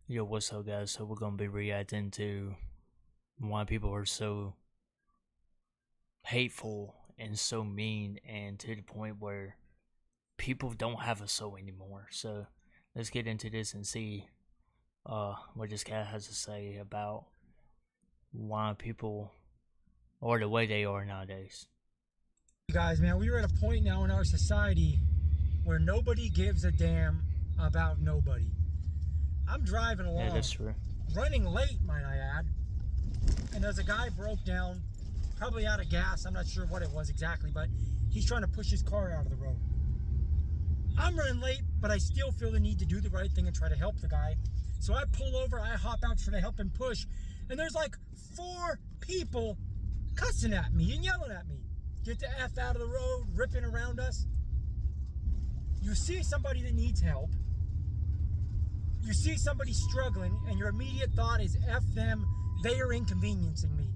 Yo, what's up, guys? So we're gonna be reacting to why people are so hateful and so mean, and to the point where people don't have a soul anymore. So let's get into this and see what this guy has to say about why people are the way they are nowadays. Guys, man, we are at a point now in our society where nobody gives a damn about nobody. I'm driving along, Yeah, that's true. running late, might I add, and there's a guy broke down, probably out of gas. I'm not sure what it was exactly, but he's trying to push his car out of the road. I'm running late, but I still feel the need to do the right thing and try to help the guy. So I pull over, I hop out to try to help him push, and there's like 4 people cussing at me and yelling at me. Get the F out of the road, ripping around us. You see somebody that needs help. You see somebody struggling, and your immediate thought is, F them, they are inconveniencing me.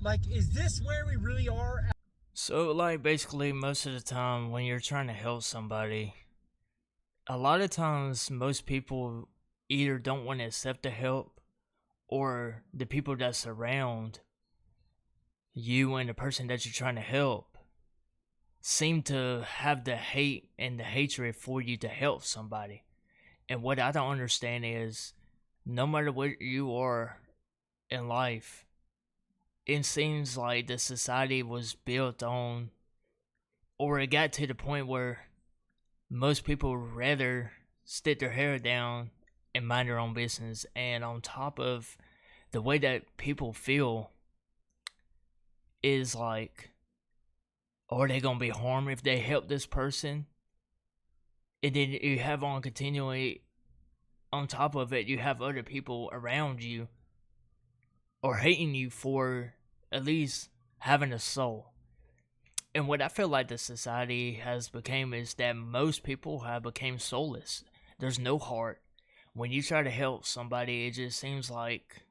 Like, is this where we really are? So, like, basically, most of the time when you're trying to help somebody, a lot of times most people either don't want to accept the help, or the people that surround you and the person that you're trying to help seem to have the hate and the hatred for you to help somebody. And what I don't understand is, no matter what you are in life, it seems like the society was built on, or it got to the point where most people rather stick their hair down and mind their own business. And on top of the way that people feel is like, are they gonna be harmed if they help this person? And then you have on continually, on top of it, you have other people around you or hating you for at least having a soul. And what I feel like the society has become is that most people have become soulless. There's no heart. When you try to help somebody, it just seems like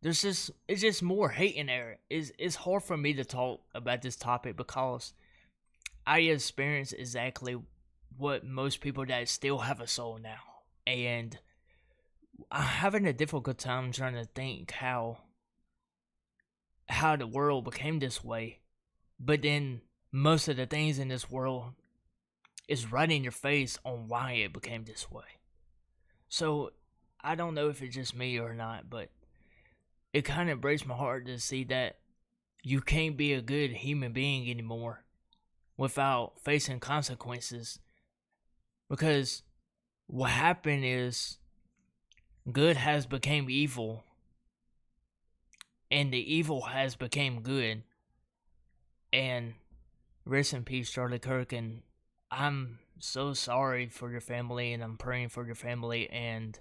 it's just more hate in there. It's hard for me to talk about this topic because I experience exactly what most people that still have a soul now. And I'm having a difficult time trying to think how the world became this way. But then most of the things in this world is right in your face on why it became this way. So I don't know if it's just me or not, but it kind of breaks my heart to see that you can't be a good human being anymore without facing consequences. Because what happened is good has become evil, and the evil has become good. And rest in peace, Charlie Kirk. And I'm so sorry for your family, and I'm praying for your family. And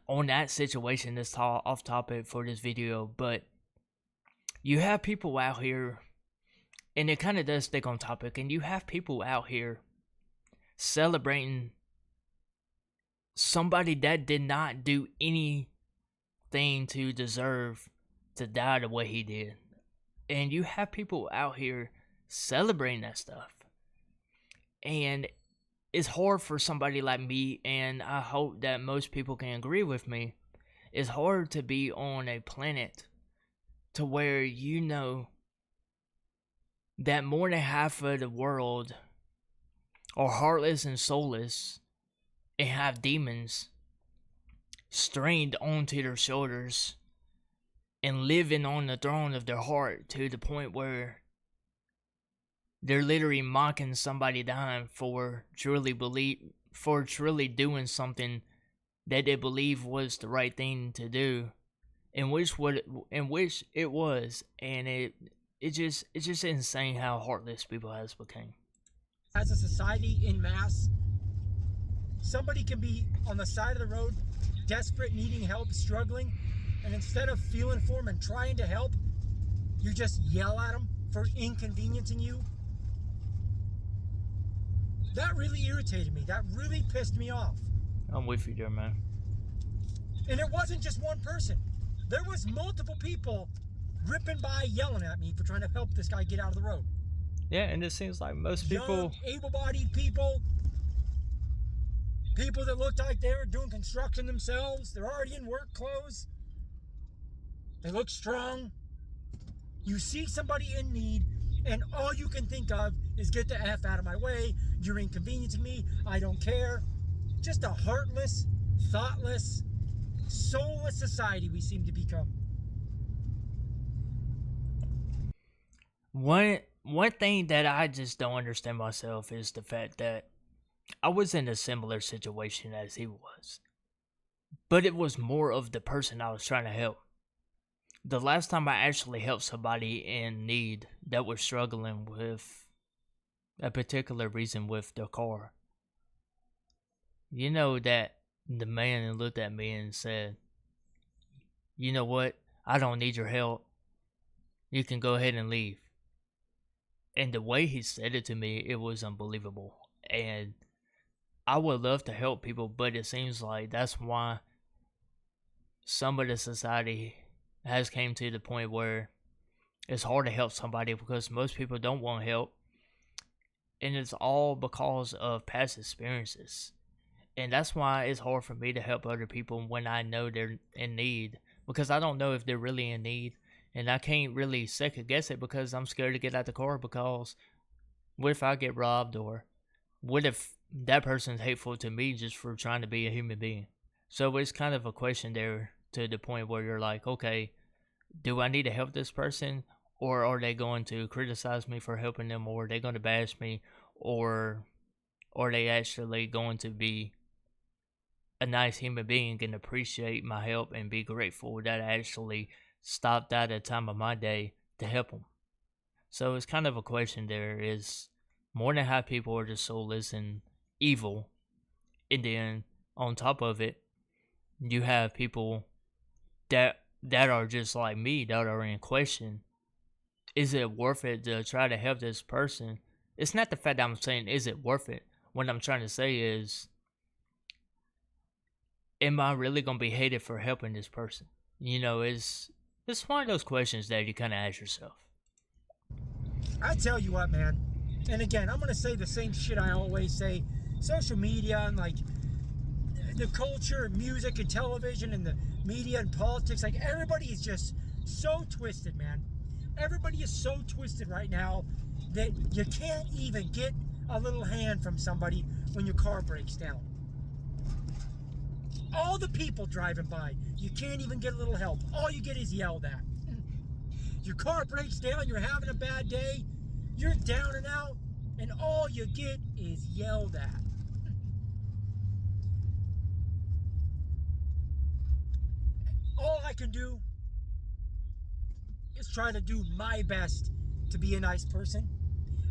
on that situation, this off topic for this video, but you have people out here, and it kind of does stick on topic, and you have people out here celebrating somebody that did not do anything to deserve to die the way he did. And you have people out here celebrating that stuff. And it's hard for somebody like me, and I hope that most people can agree with me. It's hard to be on a planet to where you know that more than half of the world are heartless and soulless and have demons strained onto their shoulders and living on the throne of their heart, to the point where they're literally mocking somebody dying for truly doing something that they believe was the right thing to do, in which it was. And it's just insane how heartless people has become. As a society in mass, somebody can be on the side of the road, desperate, needing help, struggling, and instead of feeling for them and trying to help, you just yell at them for inconveniencing you. That really irritated me. That really pissed me off. I'm with you there, man. And it wasn't just one person. There was multiple people ripping by, yelling at me for trying to help this guy get out of the road. Yeah, and it seems like most people, young, able-bodied people. People that looked like they were doing construction themselves. They're already in work clothes. They look strong. You see somebody in need, and all you can think of is get the F out of my way. You're inconveniencing me. I don't care. Just a heartless, thoughtless, soulless society we seem to become. One thing that I just don't understand myself is the fact that I was in a similar situation as he was, but it was more of the person I was trying to help. The last time I actually helped somebody in need that was struggling with a particular reason with their car, you know that the man looked at me and said, "You know what? I don't need your help. You can go ahead and leave." And the way he said it to me, it was unbelievable. And I would love to help people, but it seems like that's why some of the society has came to the point where it's hard to help somebody because most people don't want help. And it's all because of past experiences. And that's why it's hard for me to help other people when I know they're in need, because I don't know if they're really in need. And I can't really second guess it because I'm scared to get out the car, because what if I get robbed, or what if that person's hateful to me just for trying to be a human being? So it's kind of a question there to the point where you're like, okay, do I need to help this person, or are they going to criticize me for helping them, or are they going to bash me, or are they actually going to be a nice human being and appreciate my help and be grateful that I actually stopped at a time of my day to help them? So it's kind of a question there. Is more than half people are just soulless and evil, and then on top of it, you have people that are just like me, that are in question. Is it worth it to try to help this person? It's not the fact that I'm saying is it worth it. What I'm trying to say is, am I really gonna be hated for helping this person? You know, it's one of those questions that you kind of ask yourself. I tell you what, man. And again, I'm gonna say the same shit I always say. Social media and like the culture, music and television and the media and politics, like everybody is just so twisted, man. Everybody is so twisted right now that you can't even get a little hand from somebody when your car breaks down. All the people driving by, you can't even get a little help. All you get is yelled at. Your car breaks down, you're having a bad day, you're down and out, and all you get is yelled at. All I can do is try to do my best to be a nice person.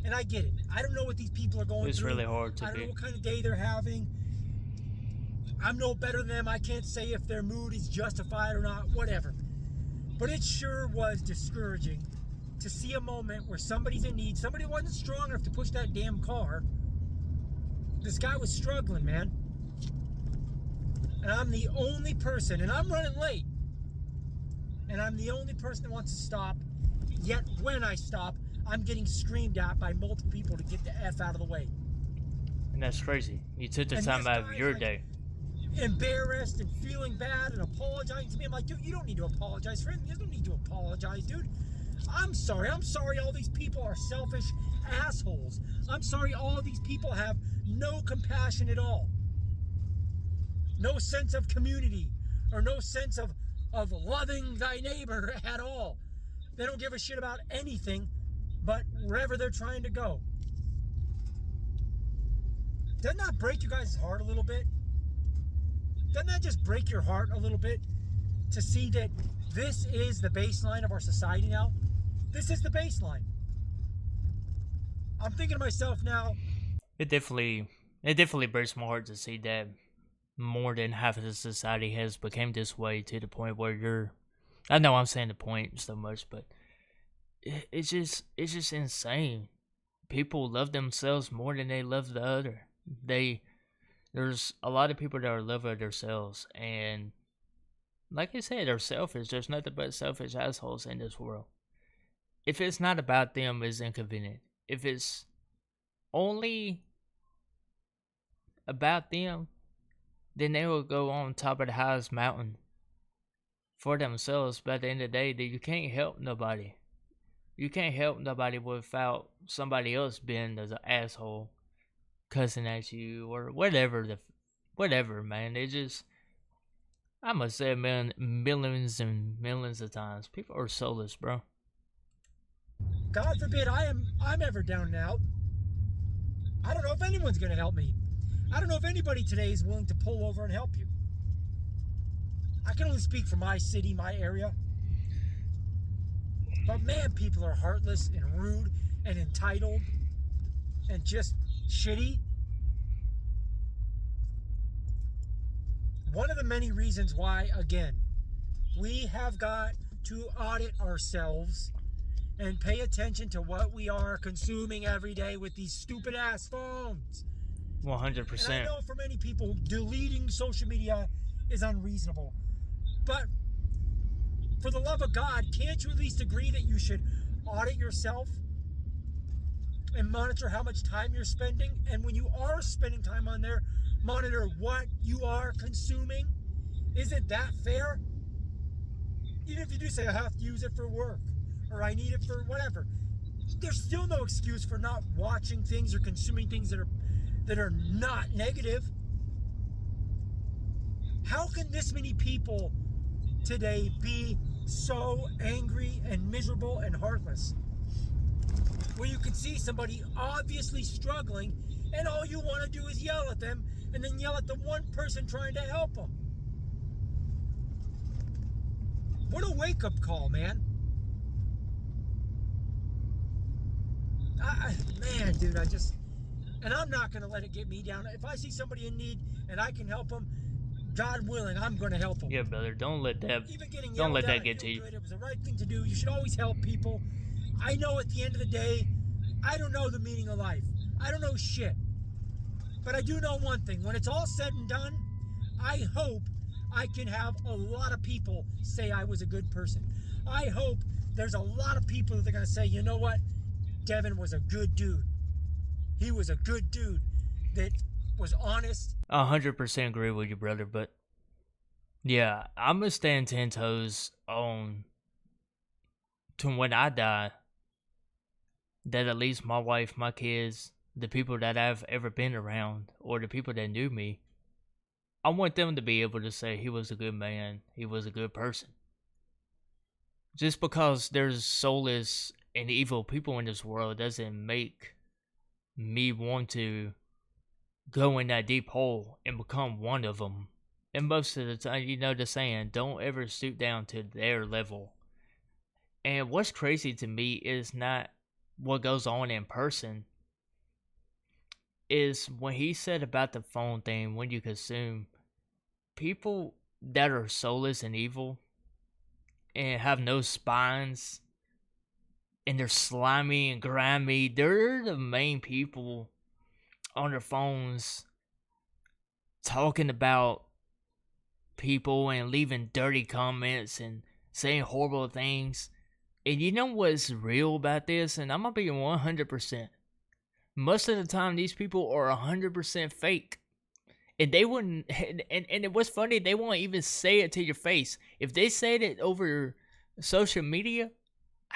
And I get it. I don't know what these people are going through. It's really hard to I don't be. know what kind of day they're having. I'm no better than them. I can't say if their mood is justified or not, whatever. But it sure was discouraging to see a moment where somebody's in need. Somebody wasn't strong enough to push that damn car. This guy was struggling, man. And I'm the only person, and I'm running late. And I'm the only person that wants to stop. Yet when I stop, I'm getting screamed at by multiple people to get the F out of the way. And that's crazy. You took the time out of your day. Embarrassed and feeling bad and apologizing to me. I'm like, dude, you don't need to apologize for him. You don't need to apologize, dude. I'm sorry. I'm sorry all these people are selfish assholes. I'm sorry all these people have no compassion at all. No sense of community or no sense of loving thy neighbor at all. They don't give a shit about anything but wherever they're trying to go. Doesn't that break you guys' heart a little bit? Doesn't that just break your heart a little bit to see that this is the baseline of our society now? This is the baseline. I'm thinking to myself now. It definitely breaks my heart to see that more than half of the society has become this way, to the point where I know I'm saying the point so much, but it's just insane. People love themselves more than they love the other. There's a lot of people that are loving themselves, and like I said, they're selfish. There's nothing but selfish assholes in this world. If it's not about them, it's inconvenient. If it's only about them, then they will go on top of the highest mountain for themselves. But at the end of the day, you can't help nobody. You can't help nobody without somebody else being as an asshole, cussing at you or whatever, man. It just, I must say, man, millions and millions of times, people are soulless, bro. God forbid I'm ever down and out. I don't know if anyone's gonna help me. I don't know if anybody today is willing to pull over and help you. I can only speak for my city, my area. But man, people are heartless and rude and entitled and just shitty. One of the many reasons why, again, we have got to audit ourselves and pay attention to what we are consuming every day with these stupid ass phones. 100%. And I know for many people, deleting social media is unreasonable. But for the love of God, can't you at least agree that you should audit yourself and monitor how much time you're spending? And when you are spending time on there, monitor what you are consuming? Isn't that fair? Even if you do say, I have to use it for work, or I need it for whatever, there's still no excuse for not watching things or consuming things that are not negative. How can this many people today be so angry and miserable and heartless? Where you can see somebody obviously struggling and all you want to do is yell at them and then yell at the one person trying to help them. What a wake-up call, man. Man, dude, and I'm not going to let it get me down. If I see somebody in need and I can help them, God willing, I'm going to help them. Yeah, brother, don't let that get to you. It was the right thing to do. You should always help people. I know at the end of the day, I don't know the meaning of life. I don't know shit. But I do know one thing. When it's all said and done, I hope I can have a lot of people say I was a good person. I hope there's a lot of people that are going to say, you know what? Devin was a good dude. He was a good dude that was honest. 100% agree with you, brother. But yeah, I'm gonna stand 10 toes on to when I die, that at least my wife, my kids, the people that I've ever been around, or the people that knew me, I want them to be able to say he was a good man, he was a good person. Just because there's soulless and evil people in this world doesn't make me want to go in that deep hole and become one of them. And most of the time, you know the saying, don't ever stoop down to their level. And what's crazy to me is not what goes on in person, is when he said about the phone thing, when you consume, people that are soulless and evil and have no spines and they're slimy and grimy, they're the main people on their phones talking about people and leaving dirty comments and saying horrible things. And you know what's real about this? And I'm gonna be 100%. Most of the time, these people are 100% fake. And they wouldn't, and what's funny, they won't even say it to your face. If they said it over social media,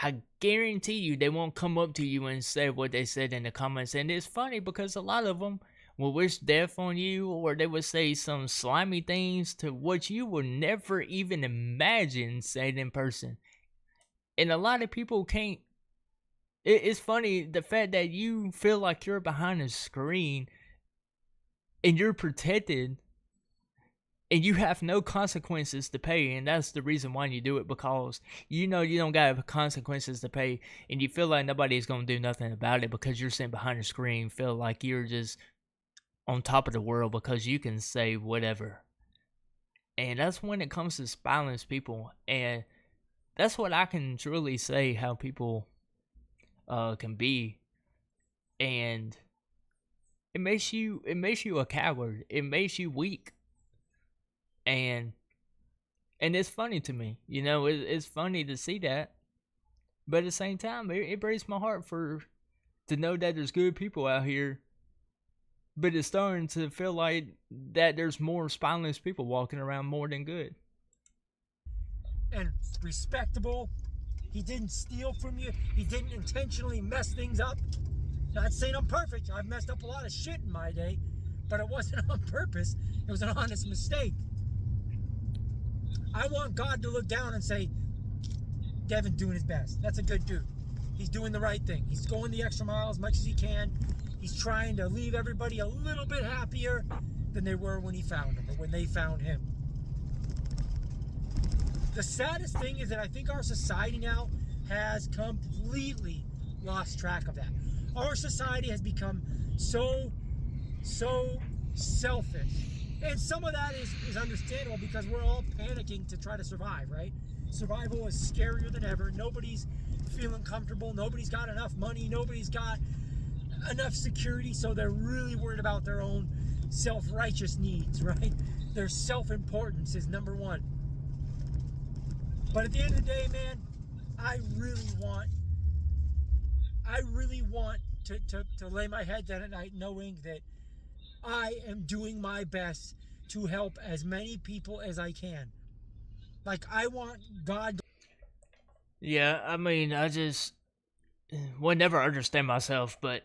I guarantee you they won't come up to you and say what they said in the comments. And it's funny because a lot of them will wish death on you, or they would say some slimy things to what you would never even imagine said in person. And a lot of people can't. It's funny, the fact that you feel like you're behind a screen and you're protected and you have no consequences to pay, and that's the reason why you do it, because you know you don't got consequences to pay, and you feel like nobody's going to do nothing about it because you're sitting behind a screen, feel like you're just on top of the world because you can say whatever. And that's when it comes to spineless people, and that's what I can truly say how people can be. And it makes you a coward. It makes you weak. And it's funny to me, you know, it's funny to see that, but at the same time, it breaks my heart to know that there's good people out here but it's starting to feel like that there's more spineless people walking around more than good. And respectable. He didn't steal from you. He didn't intentionally mess things up. Not saying I'm perfect. I've messed up a lot of shit in my day, but it wasn't on purpose. It was an honest mistake. I want God to look down and say, Devin's doing his best. That's a good dude. He's doing the right thing. He's going the extra mile as much as he can. He's trying to leave everybody a little bit happier than they were when he found him or when they found him. The saddest thing is that I think our society now has completely lost track of that. Our society has become so selfish. And some of that is understandable because we're all panicking to try to survive, right? Survival is scarier than ever. Nobody's feeling comfortable. Nobody's got enough money. Nobody's got enough security, so they're really worried about their own self-righteous needs, right? Their self-importance is number one. But at the end of the day, man, I really want to lay my head down at night knowing that I am doing my best to help as many people as I can. Like, I want God. Yeah, I mean, I just would never understand myself, but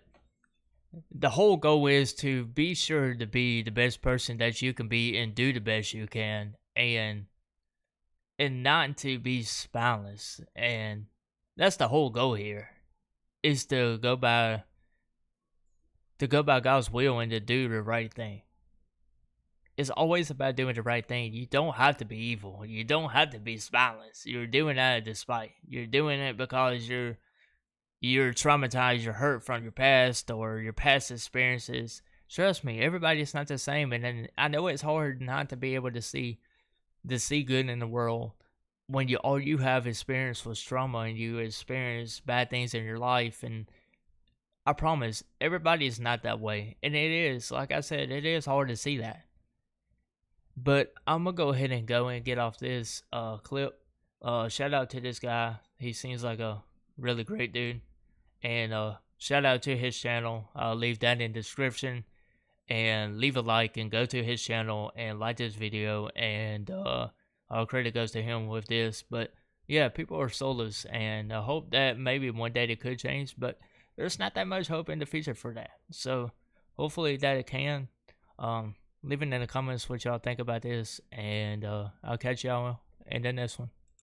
the whole goal is to be sure to be the best person that you can be and do the best you can, and not to be spineless. And that's the whole goal here, is to go by God's will and to do the right thing. It's always about doing the right thing. You don't have to be evil. You don't have to be spineless. You're doing that out of spite. You're doing it because you're traumatized, you're hurt from your past or your past experiences. Trust me, everybody's not the same. And then I know it's hard not to be able to see good in the world when all you have experienced was trauma and you experience bad things in your life. And I promise, everybody is not that way. And it is, like I said, it is hard to see that. But I'm going to go ahead and get off this clip. Shout out to this guy. He seems like a really great dude. And shout out to his channel. I'll leave that in the description. And leave a like and go to his channel and like this video. And all credit goes to him with this. But yeah, people are soulless. And I hope that maybe one day it could change. But there's not that much hope in the future for that. So hopefully that it can. Leave it in the comments what y'all think about this. And I'll catch y'all in the next one.